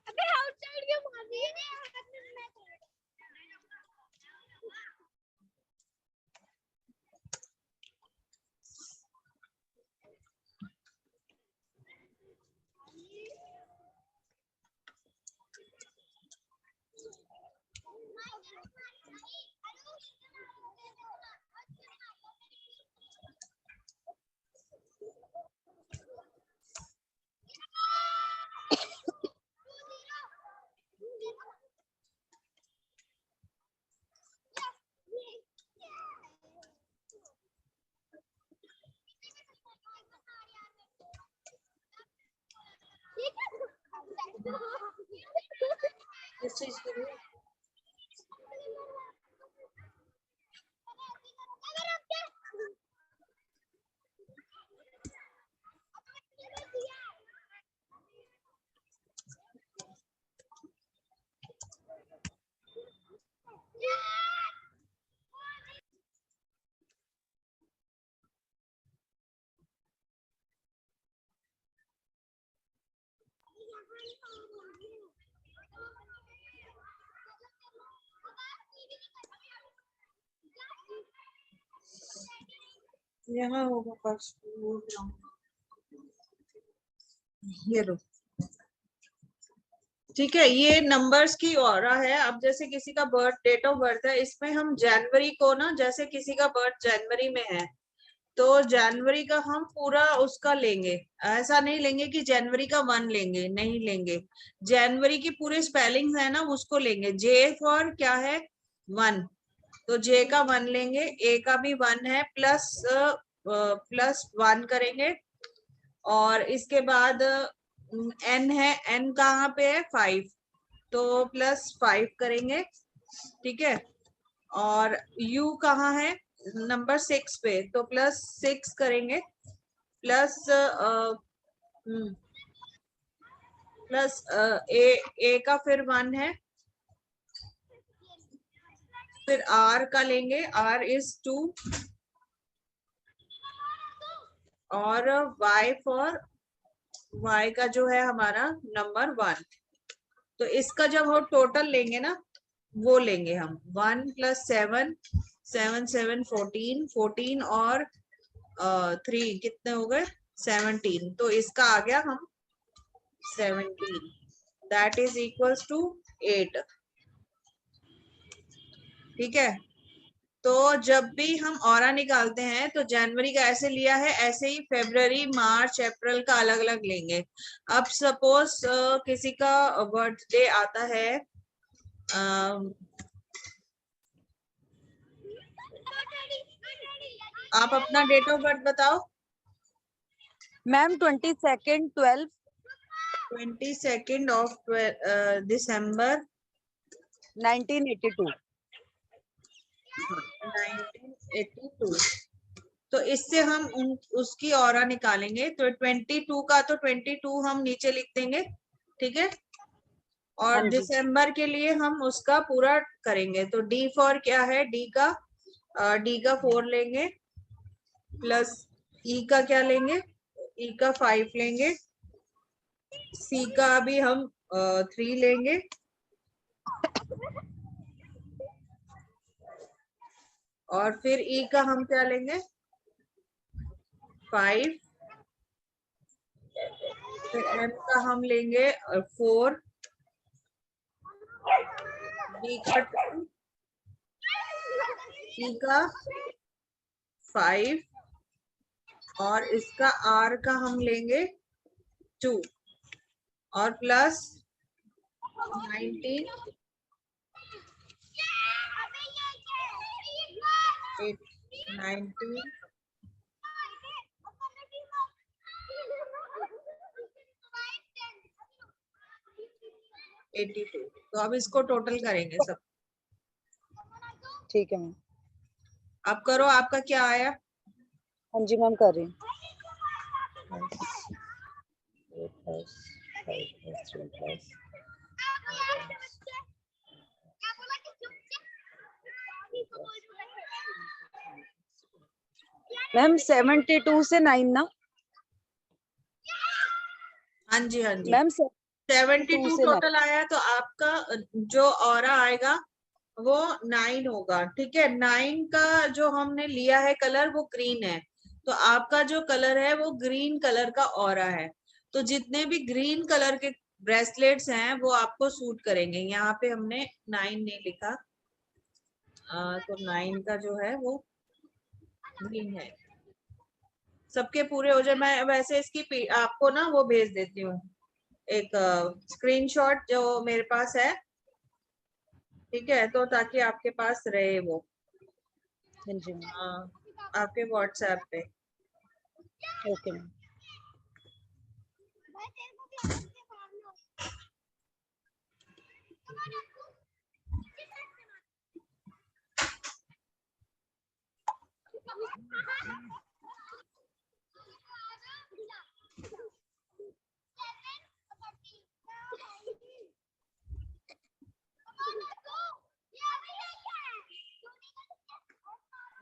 अबे आउटसाइड क्यों मार दिए? किस चीज के लिए? यहाँ होगा फर्स्ट। ये लो, ठीक है। ये नंबर्स की ऑरा है। अब जैसे किसी का बर्थ, डेट ऑफ बर्थ है, इसमें हम जनवरी को ना, जैसे किसी का बर्थ जनवरी में है तो जनवरी का हम पूरा उसका लेंगे। ऐसा नहीं लेंगे कि जनवरी का 1 लेंगे, नहीं लेंगे। जनवरी की पूरे स्पेलिंग्स है ना, उसको लेंगे। जे फॉर क्या है? 1, तो जे का 1 लेंगे। ए का भी 1 है, प्लस 1 करेंगे। और इसके बाद एन है, एन कहाँ पे है? 5, तो प्लस 5 करेंगे, ठीक है। और यू कहाँ है? नंबर 6 पे, तो प्लस 6 करेंगे। प्लस ए का फिर 1 है, फिर आर का लेंगे, आर इज 2, और वाई फॉर, वाई का जो है हमारा नंबर 1। तो इसका जब हम टोटल लेंगे ना, वो लेंगे हम 1 + 7, 7 7 14, 14 और 3 कितने हो गए? 17। तो इसका आ गया हम 17, दैट इज इक्वल्स टू 8, ठीक है। तो जब भी हम ऑरा निकालते हैं तो जनवरी का ऐसे लिया है, ऐसे ही फरवरी, मार्च, अप्रैल का अलग अलग लेंगे। अब सपोज किसी का बर्थडे आता है, आप अपना डेट ऑफ बर्थ बताओ। Ma'am 22nd 12 22nd of December 1982। 1982। तो इससे हम उसकी ऑरा निकालेंगे। तो 22 का तो 22 हम नीचे लिख देंगे, ठीक है। और हाँ जी। दिसंबर के लिए हम उसका पूरा करेंगे। तो डी फॉर क्या है? डी का 4 लेंगे, प्लस ई का क्या लेंगे? ई का 5 लेंगे, सी का भी हम 3 लेंगे, और फिर ई का हम क्या लेंगे? 5, फिर एम का हम लेंगे 4, बी का 2, सी का 5, और इसका आर का हम लेंगे 2, और प्लस 19, 19, 82। तो अब इसको टोटल करेंगे सब। ठीक है मैम। अब करो, आपका क्या आया? हाँ जी मैम, कर रही हूँ। मैम 72 से 9 ना? हाँ जी हाँ जी, मैम 72 से 9। टोटल आया है, तो आपका जो ऑरा आएगा वो 9 होगा। ठीक है, 9 का जो हमने लिया है कलर वो ग्रीन है, तो आपका जो कलर है वो ग्रीन कलर का ऑरा है। तो जितने भी ग्रीन कलर के ब्रेसलेट्स हैं वो आपको सूट करेंगे। यहाँ पे हमने 9 नहीं लिखा, तो 9 का जो है वो ग्रीन है। सबके पूरे हो जाए। मैं वैसे इसकी आपको ना वो भेज देती हूँ, एक स्क्रीनशॉट जो मेरे पास है। ठीक है, तो ताकि आपके पास रहे वो हाँ जी मैम। आपके व्हाट्सएप पे। Okay ma'am.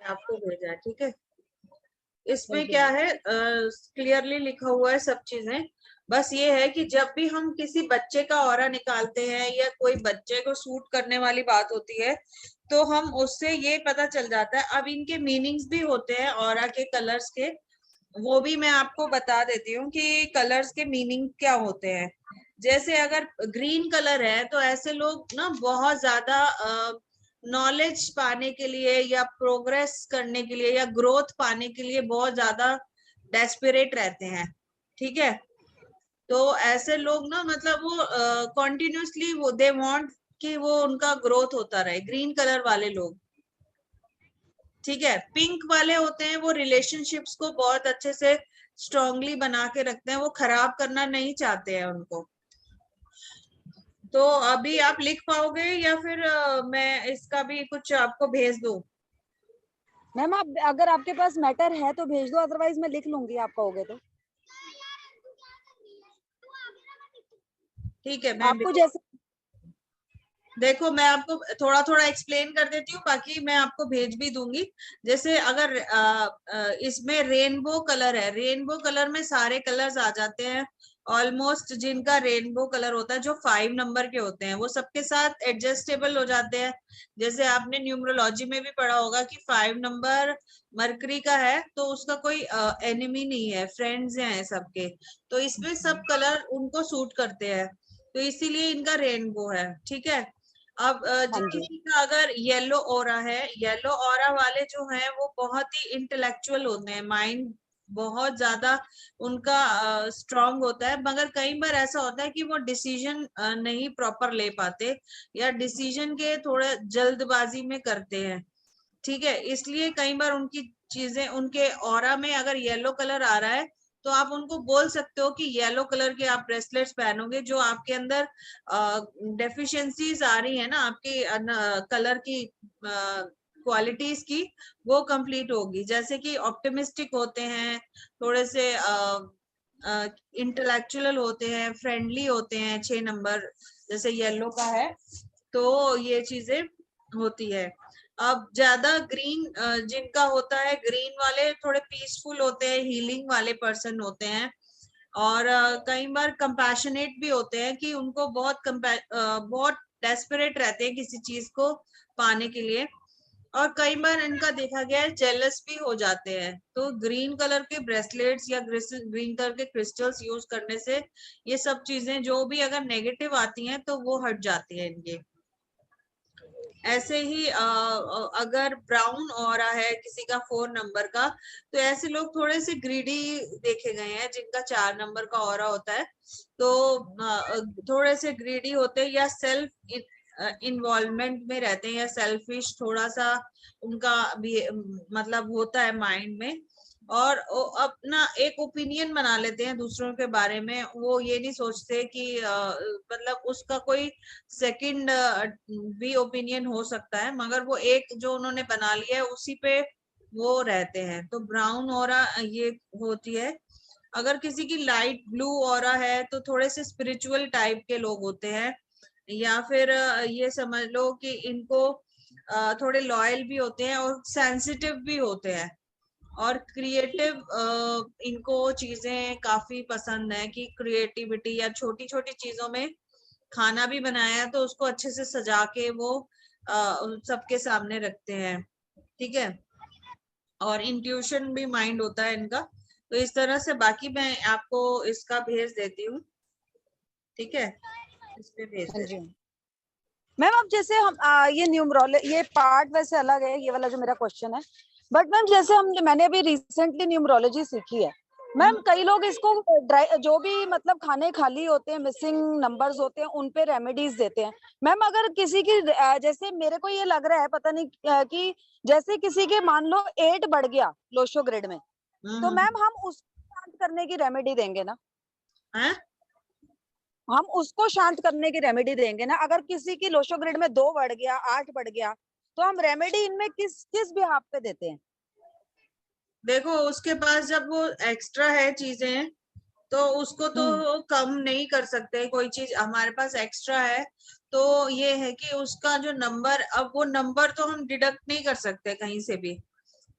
आपको भेजा है, ठीक है। इसमें हाँ जी क्या मैम। है, क्लियरली लिखा हुआ है सब चीजें। बस ये है कि जब भी हम किसी बच्चे का ऑरा निकालते हैं या कोई बच्चे को सूट करने वाली बात होती है, तो हम उससे ये पता चल जाता है। अब इनके मीनिंग्स भी होते हैं ऑरा के, कलर्स के, वो भी मैं आपको बता देती हूँ कि कलर्स के मीनिंग क्या होते हैं। जैसे अगर ग्रीन कलर है तो ऐसे लोग ना बहुत ज्यादा नॉलेज पाने के लिए या प्रोग्रेस करने के लिए या ग्रोथ पाने के लिए बहुत ज्यादा डेस्परेट रहते हैं। ठीक है, तो ऐसे लोग ना मतलब वो कॉन्टिन्यूसली वो दे वांट कि वो उनका ग्रोथ होता रहे, ग्रीन कलर वाले लोग। ठीक है, पिंक वाले होते हैं वो रिलेशनशिप्स को बहुत अच्छे से स्ट्रांगली बना के रखते हैं, वो खराब करना नहीं चाहते हैं उनको। तो अभी आप लिख पाओगे या फिर मैं इसका भी कुछ आपको भेज दूं? मैम आप अगर आपके पास मैटर है तो भेज दो, अदरवाइज मैं लिख लूंगी आप कहोगे तो। ठीक है, मैं आपको जैसे। देखो मैं आपको थोड़ा थोड़ा एक्सप्लेन कर देती हूँ, बाकी मैं आपको भेज भी दूंगी। जैसे अगर इसमें रेनबो कलर है, रेनबो कलर में सारे कलर्स आ जाते हैं ऑलमोस्ट, जिनका रेनबो कलर होता है जो 5 नंबर के होते हैं वो सबके साथ एडजस्टेबल हो जाते हैं। जैसे आपने न्यूमरोलॉजी में भी पढ़ा होगा कि 5 नंबर मरकरी का है तो उसका कोई एनिमी नहीं है, फ्रेंड्स हैं सबके। तो इसमें सब कलर उनको सूट करते हैं, तो इसीलिए इनका रेनबो है। ठीक है, अब हाँ जी। किसी का अगर येलो ऑरा है, येलो ऑरा वाले जो हैं वो बहुत ही इंटेलेक्चुअल होते हैं, माइंड बहुत ज्यादा उनका स्ट्रांग होता है, मगर कई बार ऐसा होता है कि वो डिसीजन नहीं प्रॉपर ले पाते या डिसीजन के थोड़े जल्दबाजी में करते हैं। ठीक है, इसलिए कई बार उनकी चीजें, उनके ऑरा में अगर येलो कलर आ रहा है तो आप उनको बोल सकते हो कि येलो कलर के आप ब्रेसलेट्स पहनोगे, जो आपके अंदर डेफिशिएंसीज आ रही है ना आपके कलर की क्वालिटीज की, वो कंप्लीट होगी। जैसे कि ऑप्टिमिस्टिक होते हैं, थोड़े से इंटेलेक्चुअल होते हैं, फ्रेंडली होते हैं, 6 नंबर जैसे येलो का है, तो ये चीजें होती है। अब ज्यादा ग्रीन जिनका होता है, ग्रीन वाले थोड़े पीसफुल होते हैं, हीलिंग वाले पर्सन होते हैं, और कई बार कंपैशनेट भी होते हैं कि उनको बहुत डेस्परेट रहते हैं किसी चीज को पाने के लिए। और कई बार इनका देखा गया है जेलस भी हो जाते हैं। तो ग्रीन कलर के ब्रेसलेट्स या ग्रीन कलर के क्रिस्टल्स यूज करने से ये सब चीजें जो भी अगर नेगेटिव आती हैं तो वो हट जाती है इनके। ऐसे ही अगर ब्राउन ऑरा है किसी का 4 नंबर का, तो ऐसे लोग थोड़े से ग्रीडी देखे गए हैं जिनका 4 नंबर का ऑरा होता है। तो थोड़े से ग्रीडी होते हैं या सेल्फ इन्वॉल्वमेंट में रहते हैं या सेल्फिश थोड़ा सा उनका भी मतलब होता है माइंड में, और वो अपना एक ओपिनियन बना लेते हैं दूसरों के बारे में। वो ये नहीं सोचते कि मतलब उसका कोई सेकंड भी ओपिनियन हो सकता है, मगर वो एक जो उन्होंने बना लिया है उसी पे वो रहते हैं। तो ब्राउन ऑरा ये होती है। अगर किसी की लाइट ब्लू ऑरा है तो थोड़े से स्पिरिचुअल टाइप के लोग होते हैं, या फिर ये समझ लो कि इनको थोड़े लॉयल भी होते हैं और सेंसिटिव भी होते हैं। और क्रिएटिव, इनको चीजें काफी पसंद है कि क्रिएटिविटी या छोटी छोटी चीजों में खाना भी बनाया तो उसको अच्छे से सजा के वो सबके सामने रखते हैं, ठीक है। और इंट्यूशन भी माइंड होता है इनका, तो इस तरह से। बाकी मैं आपको इसका भेज देती हूँ, ठीक है, इस पे भेज हाँ देती जी हूँ। मैम। अब जैसे हम ये न्यूमरोलॉजी, ये पार्ट वैसे अलग है, ये वाला जो मेरा क्वेश्चन है, बट मैम जैसे मैंने अभी रिसेंटली न्यूमरोलॉजी सीखी है मैम। कई लोग इसको जो भी मतलब खाने खाली होते हैं, मिसिंग नंबर्स होते हैं, उन पे रेमेडीज देते हैं मैम। अगर किसी की जैसे मेरे को ये लग रहा है, पता नहीं कि जैसे किसी के मान लो 8 बढ़ गया लोशो ग्रिड में, तो मैम हम उसको शांत करने की रेमेडी देंगे ना? हैं? हम उसको शांत करने की रेमेडी देंगे ना? अगर किसी की लोशो ग्रिड में 2 बढ़ गया, 8 बढ़ गया, तो हम रेमेडी इनमें किस किस बिहाफ पे देते हैं? देखो उसके पास जब वो एक्स्ट्रा है चीजें, तो उसको तो कम नहीं कर सकते। कोई चीज हमारे पास एक्स्ट्रा है तो ये है कि उसका जो नंबर, अब वो नंबर तो हम डिडक्ट नहीं कर सकते कहीं से भी,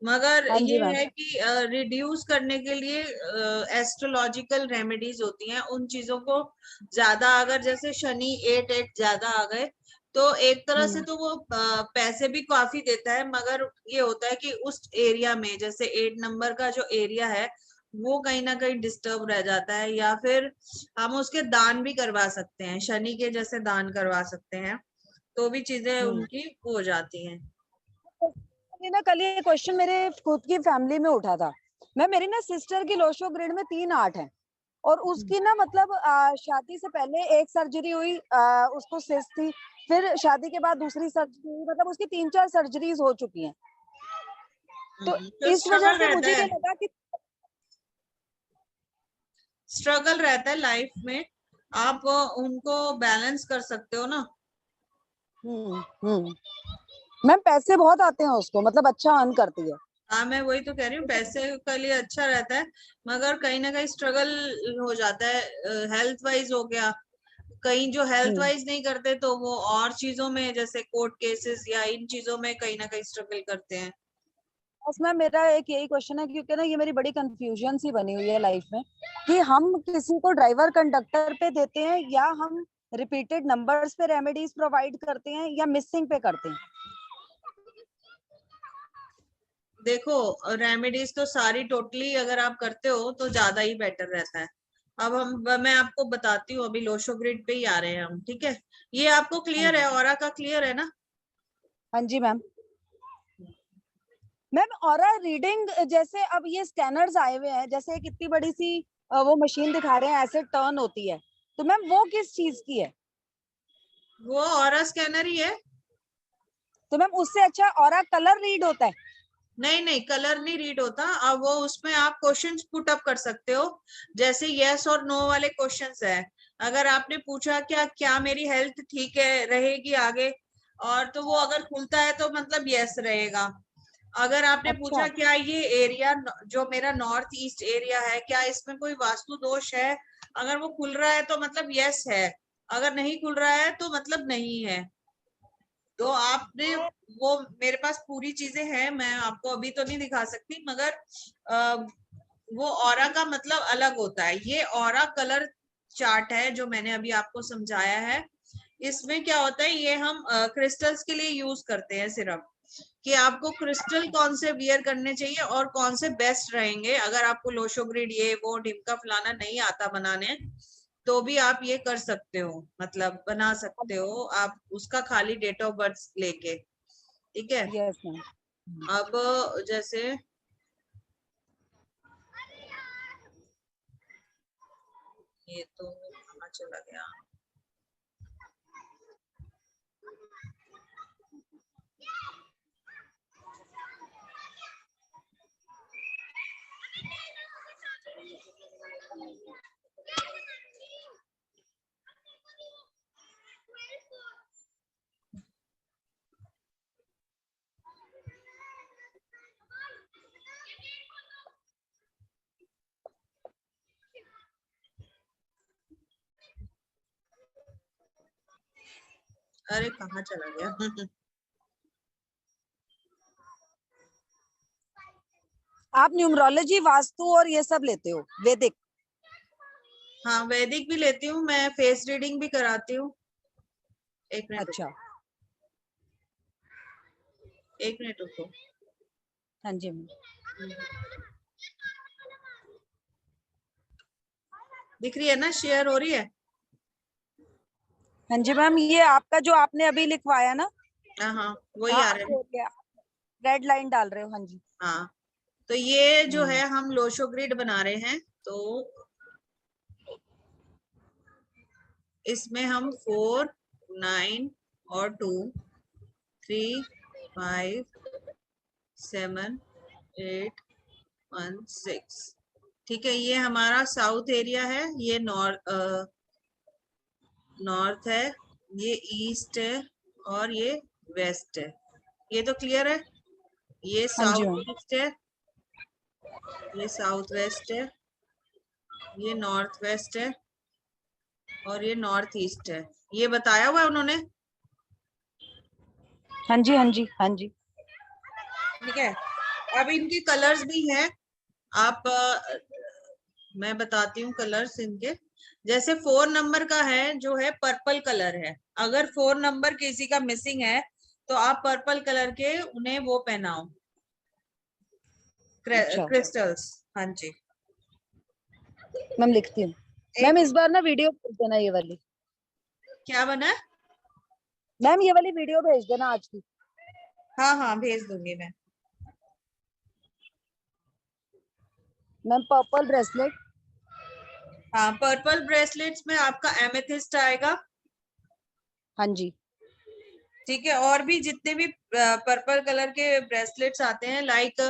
मगर हाँ ये जी मैम। है कि रिड्यूस करने के लिए एस्ट्रोलॉजिकल रेमेडीज होती हैं। उन चीजों को ज्यादा, अगर जैसे शनि 8 ज्यादा आ गए तो एक तरह से तो वो पैसे भी काफी देता है, मगर ये होता है कि उस एरिया में जैसे 8 नंबर का जो एरिया है वो कहीं ना कहीं डिस्टर्ब रह जाता है, या फिर हम उसके दान भी करवा सकते हैं, शनि के जैसे दान करवा सकते हैं, तो भी चीजें उनकी हो जाती हैं। ये ना कल ये क्वेश्चन मेरे खुद की फैमिली में उठा था। मैं मेरी ना सिस्टर की लोशो ग्रिड में 3 8 है, और उसकी ना मतलब शादी से पहले एक सर्जरी हुई, उसको सिस्ट थी, फिर शादी के बाद दूसरी सर्जरी हुई, मतलब उसकी 3 4 सर्जरीज हो चुकी हैं। तो तो इस वजह स्ट्रगल से रहता मुझे है, ये लगा कि स्ट्रगल रहता है लाइफ में, आप उनको बैलेंस कर सकते हो ना। हम्म। मैम पैसे बहुत आते हैं उसको, मतलब अच्छा अर्न करती है। हाँ, मैं वही तो कह रही हूँ, पैसे के लिए अच्छा रहता है, मगर कहीं ना कहीं स्ट्रगल हो जाता है। हेल्थ वाइज हो गया, कहीं जो हेल्थ हम्म। वाइज नहीं करते तो वो और चीजों में जैसे कोर्ट केसेस या इन चीजों में कहीं ना कहीं स्ट्रगल करते हैं। बस मैम मेरा एक यही क्वेश्चन है, क्योंकि ना ये मेरी बड़ी कंफ्यूजन सी बनी हुई है लाइफ में, कि हम किसी को ड्राइवर कंडक्टर पे देते हैं, या हम रिपीटेड नंबर्स पे रेमेडीज प्रोवाइड करते हैं, या मिसिंग पे करते हैं? देखो रेमेडीज तो सारी टोटली अगर आप करते हो तो ज्यादा ही बेटर रहता है। अब मैं आपको बताती हूँ, अभी लोशो ग्रिड पे ही आ रहे हैं हम, ठीक है। ये आपको हाँ क्लियर जी। है, ऑरा का क्लियर है ना? हाँ जी मैम। मैम ऑरा रीडिंग, जैसे अब ये स्कैनर्स आए हुए हैं, जैसे एक इतनी बड़ी सी वो मशीन दिखा रहे हैं, ऐसे टर्न होती है, तो मैम वो किस चीज की है? वो ऑरा स्कैनर ही है। तो मैम उससे अच्छा ऑरा कलर रीड होता है? नहीं नहीं, कलर नहीं रीड होता। अब वो उसमें आप क्वेश्चंस पुट अप कर सकते हो, जैसे यस और नो वाले क्वेश्चंस है। अगर आपने पूछा क्या क्या मेरी हेल्थ ठीक है रहेगी आगे, और तो वो अगर खुलता है तो मतलब यस रहेगा। अगर आपने अच्छा। पूछा क्या ये एरिया जो मेरा नॉर्थ ईस्ट एरिया है, क्या इसमें कोई वास्तु दोष है, अगर वो खुल रहा है तो मतलब यस है, अगर नहीं खुल रहा है तो मतलब नहीं है। तो आपने वो, मेरे पास पूरी चीजें हैं, मैं आपको अभी तो नहीं दिखा सकती, मगर वो ऑरा का मतलब अलग होता है। ये ऑरा कलर चार्ट है जो मैंने अभी आपको समझाया है। इसमें क्या होता है, ये हम क्रिस्टल्स के लिए यूज करते हैं सिर्फ, कि आपको क्रिस्टल कौन से वियर करने चाहिए और कौन से बेस्ट रहेंगे। अगर आपको लोशो ग्रिड ये वो ढिमका फलाना नहीं आता बनाने, तो भी आप ये कर सकते हो, मतलब बना सकते हो आप उसका खाली डेट ऑफ बर्थ लेके, ठीक है। Yes ma'am. अब जैसे ये तो कहाँ चला गया, अरे कहाँ चला गया आप न्यूमरोलॉजी, वास्तु और ये सब लेते हो, वैदिक? हाँ वैदिक भी लेती हूँ मैं, फेस रीडिंग भी कराती हूँ। एक मिनट अच्छा। एक मिनट रुको। हाँ जी मैम। दिख रही है ना, शेयर हो रही है? हाँ जी मैम, ये आपका जो आपने अभी लिखवाया ना, हाँ हाँ वही हाँ आ अब रहा है। हो गया, रेड लाइन डाल रहे हो। हाँ जी। हाँ तो ये जो है हम लोशो ग्रिड बना रहे हैं, तो इसमें हम 4, 9 और 2, 3, 5, 7, 8, 1, 6, ठीक है। ये हमारा साउथ एरिया है, ये नॉर्थ है, ये ईस्ट है और ये वेस्ट है। ये तो क्लियर है। ये हाँ जी साउथ मैम। ईस्ट है, ये साउथ वेस्ट है, ये नॉर्थ वेस्ट है और ये नॉर्थ ईस्ट है। ये बताया हुआ है उन्होंने। हाँ जी हाँ जी हाँ जी। ठीक है, अब इनके कलर्स भी हैं। आप मैं बताती हूँ कलर्स इनके। जैसे 4 नंबर का है जो है पर्पल कलर है, अगर 4 नंबर किसी का मिसिंग है तो आप पर्पल कलर के उन्हें वो पहनाओ, अच्छा क्रिस्टल्स। हाँ जी। मैम, लिखती हूँ। एक मैम इस बार ना वीडियो भेज देना ये वाली। क्या बना है? मैम ये वाली वीडियो भेज देना आज की। हाँ हाँ भेज दूंगी मैं। Ma'am purple bracelet. हाँ पर्पल ब्रेसलेट्स में आपका एमेथिस्ट आएगा। हाँ जी। ठीक है, और भी जितने भी पर्पल कलर के ब्रेसलेट्स आते हैं, लाइक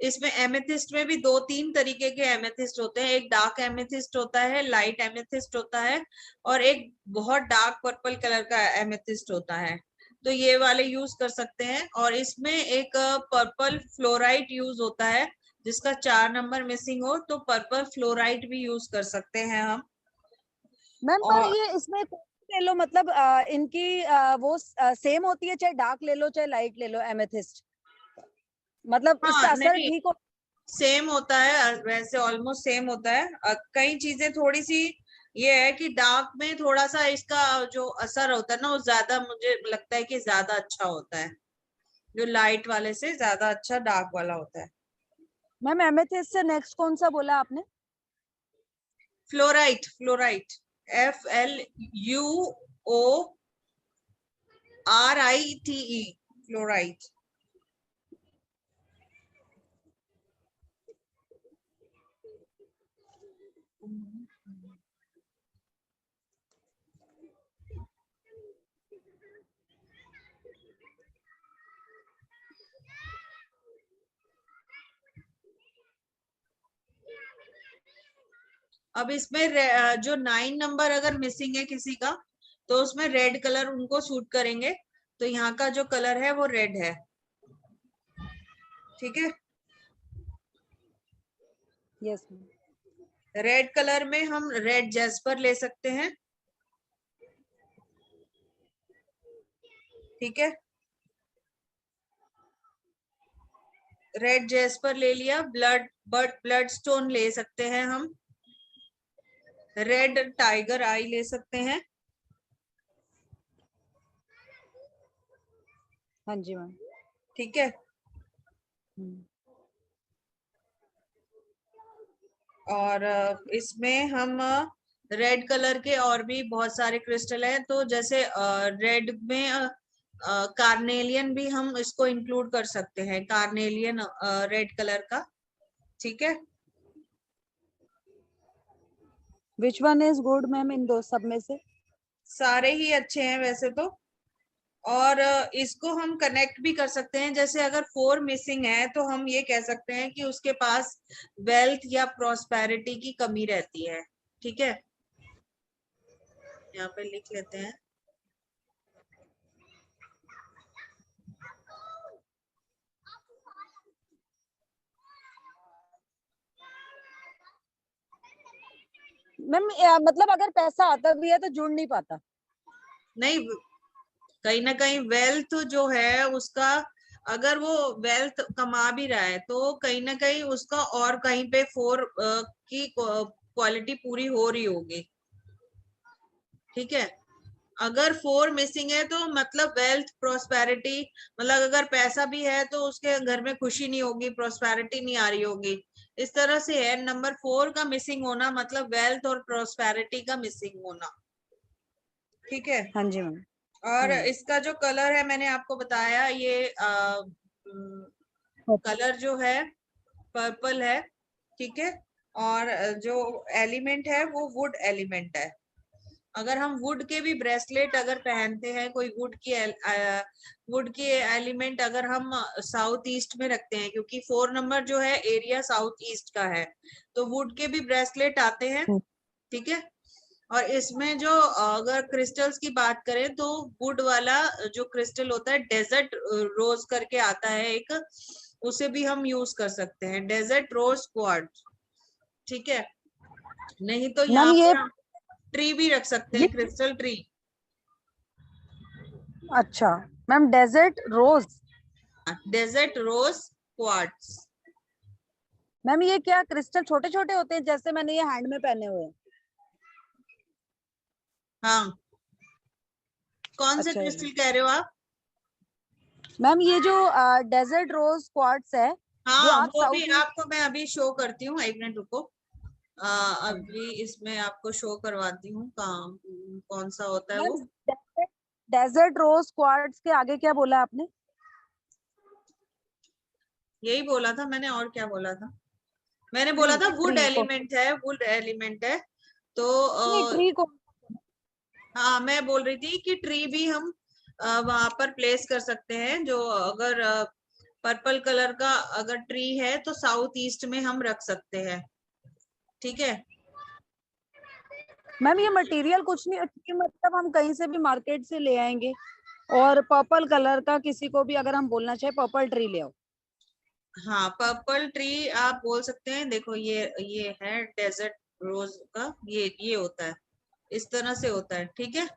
इसमें एमेथिस्ट में भी 2-3 तरीके के एमेथिस्ट होते हैं। एक डार्क एमेथिस्ट होता है, लाइट एमेथिस्ट होता है, और एक बहुत डार्क पर्पल कलर का एमेथिस्ट होता है। तो ये वाले यूज कर सकते हैं। और इसमें एक पर्पल फ्लोराइट यूज होता है, जिसका 4 नंबर मिसिंग हो तो पर्पल फ्लोराइट भी यूज कर सकते हैं हम। मैम पर और ये इसमें कौन सी ले लो, मतलब इनकी वो सेम होती है, चाहे डार्क ले लो चाहे लाइट ले लो एमेथिस्ट, मतलब हाँ इसका असर नहीं, ठीक हो? सेम होता है, वैसे ऑलमोस्ट सेम होता है। कई चीजें थोड़ी सी ये है कि डार्क में थोड़ा सा इसका जो असर होता है ना, वो ज्यादा मुझे लगता है कि ज्यादा अच्छा होता है, जो लाइट वाले से ज्यादा अच्छा डार्क वाला होता है। मैम एमेथिस्ट से नेक्स्ट कौन सा बोला आपने? Fluorite, fluorite, FLUORITE, fluorite. अब इसमें जो 9 नंबर अगर मिसिंग है किसी का, तो उसमें रेड कलर उनको सूट करेंगे। तो यहाँ का जो कलर है वो रेड है। ठीक है, यस। रेड कलर में हम रेड जैस्पर ले सकते हैं। ठीक है, रेड जैस्पर ले लिया। ब्लड स्टोन ले सकते हैं हम। रेड टाइगर आई ले सकते हैं। हाँ जी मैम। ठीक है, और इसमें हम रेड कलर के और भी बहुत सारे क्रिस्टल हैं। तो जैसे रेड में कार्नेलियन भी हम इसको इंक्लूड कर सकते हैं, कार्नेलियन रेड कलर का। ठीक है, which one is good ma'am इन दो सब में से? सारे ही अच्छे हैं वैसे तो। और इसको हम कनेक्ट भी कर सकते हैं। जैसे अगर 4 मिसिंग है तो हम ये कह सकते हैं कि उसके पास वेल्थ या प्रॉस्पेरिटी की कमी रहती है। ठीक है, यहाँ पे लिख लेते हैं। मैम मतलब अगर पैसा आता भी है तो जुड़ नहीं पाता? नहीं, कहीं ना कहीं वेल्थ जो है उसका अगर वो वेल्थ कमा भी रहा है तो कहीं ना कहीं उसका और कहीं पे 4 की क्वालिटी पूरी हो रही होगी, ठीक है। अगर 4 मिसिंग है तो मतलब वेल्थ प्रोस्पेरिटी, मतलब अगर पैसा भी है तो उसके घर में खुशी नहीं होगी, प्रोस्पेरिटी नहीं आ रही होगी, इस तरह से है। नंबर 4 का मिसिंग होना मतलब वेल्थ और प्रोस्पेरिटी का मिसिंग होना, ठीक है। हाँ जी मैम। और इसका जो कलर है मैंने आपको बताया, ये कलर जो है पर्पल है, ठीक है। और जो एलिमेंट है वो वुड एलिमेंट है। अगर हम वुड के भी ब्रेसलेट अगर पहनते हैं, कोई वुड की एलिमेंट अगर हम साउथ ईस्ट में रखते हैं, क्योंकि 4 नंबर जो है एरिया साउथ ईस्ट का है, तो वुड के भी ब्रेसलेट आते हैं, ठीक है। और इसमें जो अगर क्रिस्टल्स की बात करें तो वुड वाला जो क्रिस्टल होता है, डेजर्ट रोज करके आता है एक, उसे भी हम यूज कर सकते हैं, डेजर्ट रोज क्वार्ट्ज, ठीक है। नहीं तो मैम यहाँ ये पर हम ट्री भी रख सकते हैं, क्रिस्टल ट्री। अच्छा ma'am, desert rose, desert rose quartz. Ma'am ये क्या क्रिस्टल छोटे छोटे होते हैं, जैसे मैंने ये हैंड में पहने हुए हैं? हाँ, कौन से अच्छा क्रिस्टल कह रहे हो आप? मैम ये जो डेजर्ट रोज क्वार्ट्स है, जो हाँ, आप वो भी साउथ ईस्ट। आपको मैं अभी शो करती हूँ, एक मिनट रुको। अभी इसमें आपको शो करवाती हूँ, कहाँ कौन सा होता है वो। मैम डेजर्ट रोज क्वार्ट्स के आगे क्या बोला आपने? यही बोला था मैंने, और क्या बोला था? मैंने बोला ट्री, था वुड ट्री को एलिमेंट है, वुड एलिमेंट है। तो नहीं, ट्री को। हाँ, मैं बोल रही थी कि ट्री भी हम वहां पर प्लेस कर सकते हैं। जो अगर पर्पल कलर का अगर ट्री है तो साउथ ईस्ट में हम रख सकते हैं, ठीक है। मैम ये मटेरियल कुछ नहीं, ये मतलब हम कहीं से भी मार्केट से ले आएंगे, और पर्पल कलर का किसी को भी अगर हम बोलना चाहे पर्पल ट्री ले आओ। हाँ, पर्पल ट्री आप बोल सकते हैं। देखो ये है डेजर्ट रोज का, ये होता है, इस तरह से होता है, ठीक है।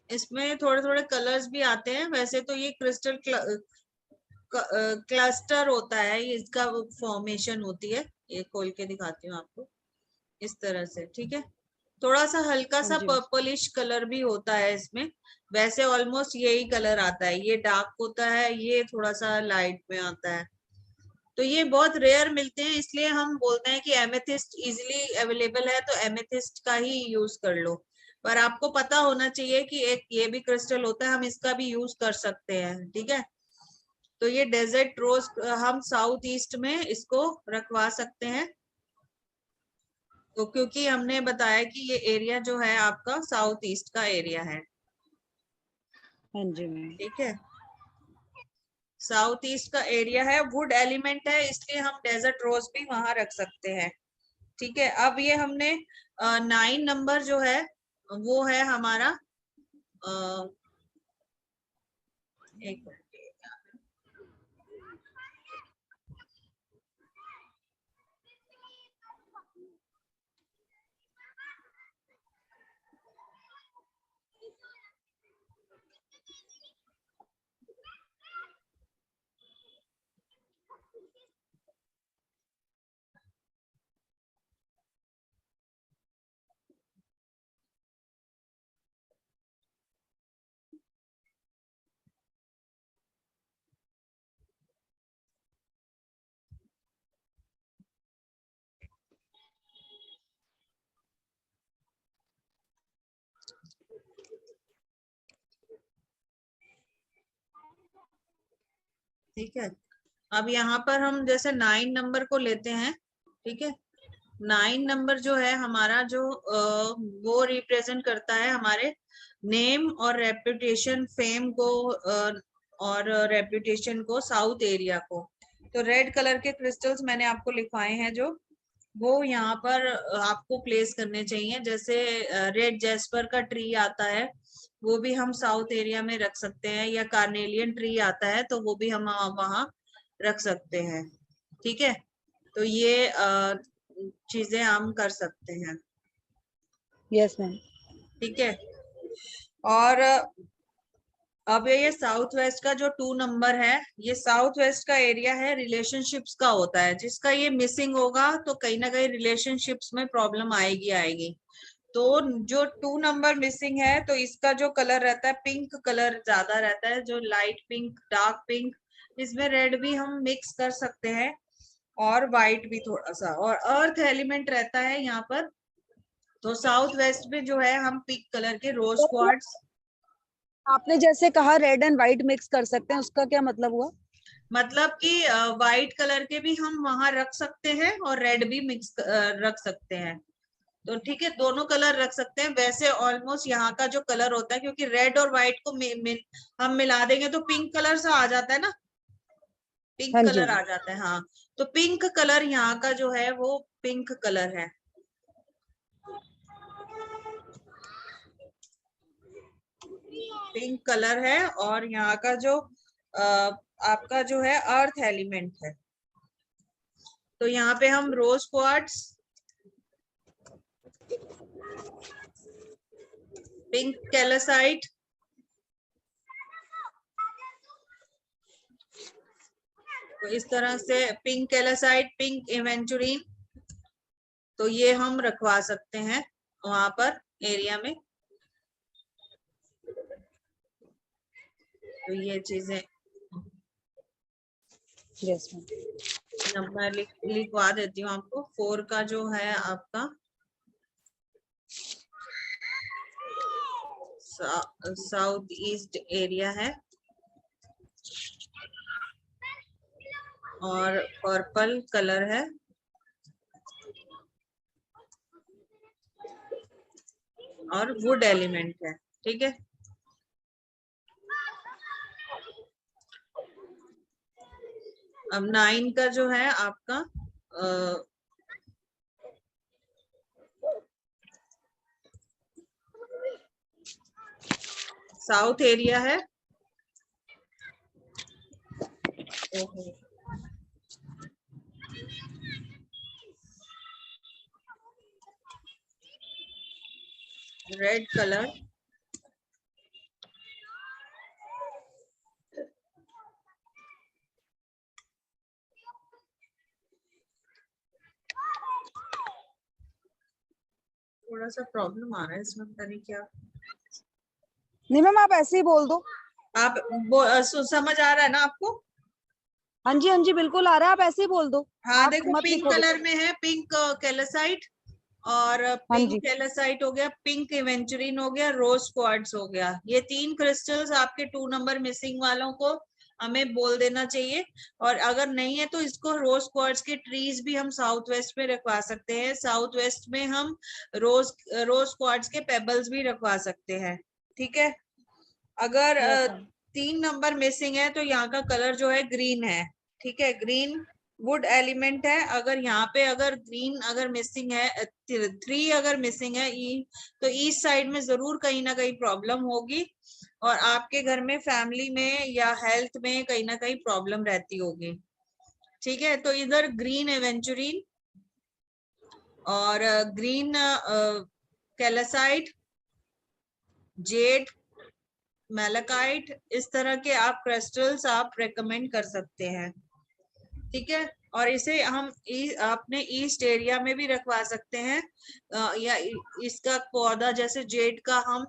इसमें थोड़े थोड़े कलर्स भी आते हैं। वैसे तो ये क्रिस्टल क्लस्टर होता है, ये इसका फॉर्मेशन होती है। ये खोल के दिखाती हूँ आपको, इस तरह से, ठीक है। थोड़ा सा हल्का हाँ सा जी। पर्पलिश कलर भी होता है इसमें। वैसे ऑलमोस्ट यही कलर आता है, ये डार्क होता है, ये थोड़ा सा लाइट में आता है। तो ये बहुत रेयर मिलते हैं, इसलिए हम बोलते हैं कि एमेथिस्ट इजीली अवेलेबल है तो एमेथिस्ट का ही यूज कर लो। पर आपको पता होना चाहिए कि एक ये भी क्रिस्टल होता है, हम इसका भी यूज कर सकते हैं, ठीक है। तो ये डेजर्ट रोज हम साउथ ईस्ट में इसको रखवा सकते हैं। तो क्योंकि हमने बताया कि ये एरिया जो है आपका साउथ ईस्ट का एरिया है, हाँ जी मैम। ठीक है। साउथ ईस्ट का एरिया है, वुड एलिमेंट है, इसलिए हम डेजर्ट रोज भी वहां रख सकते हैं, ठीक है। अब ये हमने 9 नंबर जो है वो है हमारा एक मिनट। ठीक है। अब यहाँ पर हम जैसे 9 नंबर को लेते हैं, ठीक है। 9 नंबर जो है हमारा, जो वो रिप्रेजेंट करता है हमारे नेम और रेपुटेशन, फेम को और रेपुटेशन को, साउथ एरिया को। तो रेड कलर के क्रिस्टल्स मैंने आपको लिखवाए हैं, जो वो यहाँ पर आपको प्लेस करने चाहिए। जैसे रेड जेस्पर का ट्री आता है, वो भी हम साउथ एरिया में रख सकते हैं, या कार्नेलियन ट्री आता है तो वो भी हम वहां रख सकते हैं, ठीक है। तो ये चीजें हम कर सकते हैं, यस मैम। ठीक है। और अब ये साउथ वेस्ट का जो 2 नंबर है, ये साउथ वेस्ट का एरिया है, रिलेशनशिप्स का होता है। जिसका ये मिसिंग होगा तो कहीं ना कहीं रिलेशनशिप्स में प्रॉब्लम आएगी। तो जो 2 नंबर मिसिंग है, तो इसका जो कलर रहता है पिंक कलर ज्यादा रहता है, जो लाइट पिंक, डार्क पिंक, इसमें रेड भी हम मिक्स कर सकते हैं और व्हाइट भी थोड़ा सा, और अर्थ एलिमेंट रहता है यहाँ पर। तो साउथ वेस्ट में जो है हम पिंक कलर के रोज तो क्वार्ट्स, आपने जैसे कहा रेड एंड व्हाइट मिक्स कर सकते हैं, उसका क्या मतलब हुआ? मतलब कि व्हाइट कलर के भी हम वहां रख सकते हैं और रेड भी मिक्स रख सकते हैं। तो ठीक है, दोनों कलर रख सकते हैं। वैसे ऑलमोस्ट यहाँ का जो कलर होता है, क्योंकि रेड और व्हाइट को हम मिला देंगे तो पिंक कलर सा आ जाता है ना, पिंक हाँ जी, कलर आ जाता है। हाँ, तो पिंक कलर यहाँ का जो है वो पिंक कलर है। पिंक कलर है, और यहाँ का जो आपका जो है अर्थ एलिमेंट है। तो यहाँ पे हम रोज क्वार्ट्स, पिंक कैल्साइट, तो इस तरह से पिंक कैल्साइट, पिंक एवेंचुरीन, तो ये हम रखवा सकते हैं वहां पर एरिया में। तो ये चीजें यस मैम। नंबर लिखवा देती हूँ आपको। 4 का जो है आपका साउथ ईस्ट एरिया है, और पर्पल कलर है, और वुड एलिमेंट है। ठीक है, अब 9 का जो है आपका साउथ एरिया है। रेड कलर, थोड़ा सा प्रॉब्लम आ रहा है इसमें, पता नहीं क्या। नहीं मैम, आप ऐसे ही बोल दो। आप समझ आ रहा है ना आपको? हाँ जी, हाँ जी, बिल्कुल आ रहा है, आप ऐसे ही बोल दो। हाँ, आप देखो मत पिंक लिखो कलर कुछ। में है पिंक कैल्साइट, और हाँ पिंक जी, कैल्साइट हो गया, पिंक एवेंचुरीन हो गया, रोज क्वार्ट्ज हो गया। ये 3 क्रिस्टल्स आपके 2 नंबर मिसिंग वालों को हमें बोल देना चाहिए। और अगर नहीं है तो इसको रोज क्वार्ट्ज के ट्रीज भी हम साउथ वेस्ट में रखवा सकते हैं। साउथ वेस्ट में हम रोज क्वार्ट्ज के पेबल्स भी रखवा सकते हैं। ठीक है, अगर यस मैम। 3 नंबर मिसिंग है तो यहाँ का कलर जो है ग्रीन है। ठीक है, ग्रीन वुड एलिमेंट है। अगर यहाँ पे अगर ग्रीन अगर मिसिंग है, 3 अगर मिसिंग है, तो ईस्ट साइड में जरूर कहीं ना कहीं प्रॉब्लम होगी, और आपके घर में फैमिली में या हेल्थ में कहीं ना कहीं प्रॉब्लम रहती होगी। ठीक है, तो इधर ग्रीन एवेंचुरीन और ग्रीन कैल्साइट, जेड, मैलाकाइट, इस तरह के आप क्रिस्टल्स आप रेकमेंड कर सकते हैं। ठीक है, और इसे हम अपने ईस्ट एरिया में भी रखवा सकते हैं, या इसका पौधा जैसे जेड का हम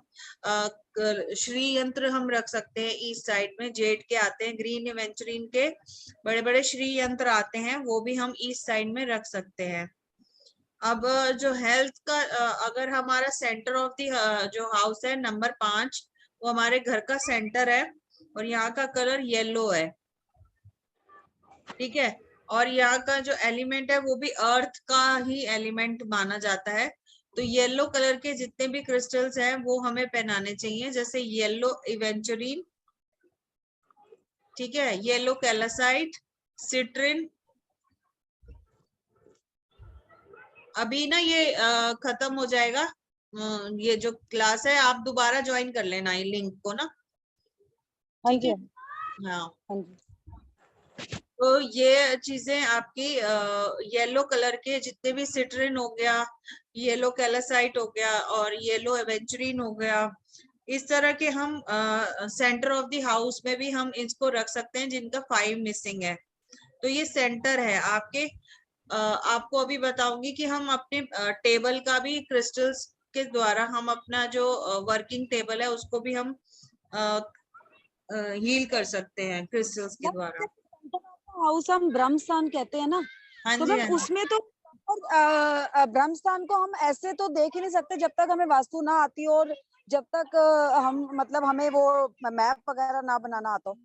श्री यंत्र हम रख सकते हैं। ईस्ट साइड में जेड के आते हैं, ग्रीन एवेंचुरीन के बड़े बड़े श्री यंत्र आते हैं, वो भी हम ईस्ट साइड में रख सकते हैं। अब जो हेल्थ का, अगर हमारा सेंटर ऑफ द जो हाउस है नंबर 5, वो हमारे घर का सेंटर है, और यहाँ का कलर येलो है। ठीक है, और यहाँ का जो एलिमेंट है वो भी अर्थ का ही एलिमेंट माना जाता है। तो येलो कलर के जितने भी क्रिस्टल्स हैं वो हमें पहनाने चाहिए, जैसे येलो इवेंचुरीन, ठीक है, येलो कैल्साइट, सिट्रिन। अभी ना ये खत्म हो जाएगा, ये जो क्लास है आप दोबारा ज्वाइन कर लेना ये लिंक को ना। हाँ ठीक जी, है, हाँ। हाँ जी। तो ये चीजें आपकी येलो कलर के जितने भी सिट्रिन हो गया, येलो कैल्साइट हो गया, और येलो एवेंचुरीन हो गया, इस तरह के हम सेंटर ऑफ द हाउस में भी हम इसको रख सकते हैं जिनका 5 मिसिंग है। तो ये सेंटर है आपके। आपको अभी बताऊंगी कि हम अपने टेबल का भी क्रिस्टल्स के द्वारा हम अपना जो वर्किंग टेबल है उसको भी हम हील कर सकते हैं क्रिस्टल्स के द्वारा। हाउस हम ब्रह्म स्थान कहते हैं ना, हाँ तो जी, मैम हाँ जी। उसमें तो ब्रह्म स्थान को हम ऐसे तो देख ही नहीं सकते जब तक हमें वास्तु ना आती हो, और जब तक हम मतलब हमें वो मैप वगैरह ना बनाना आता हो।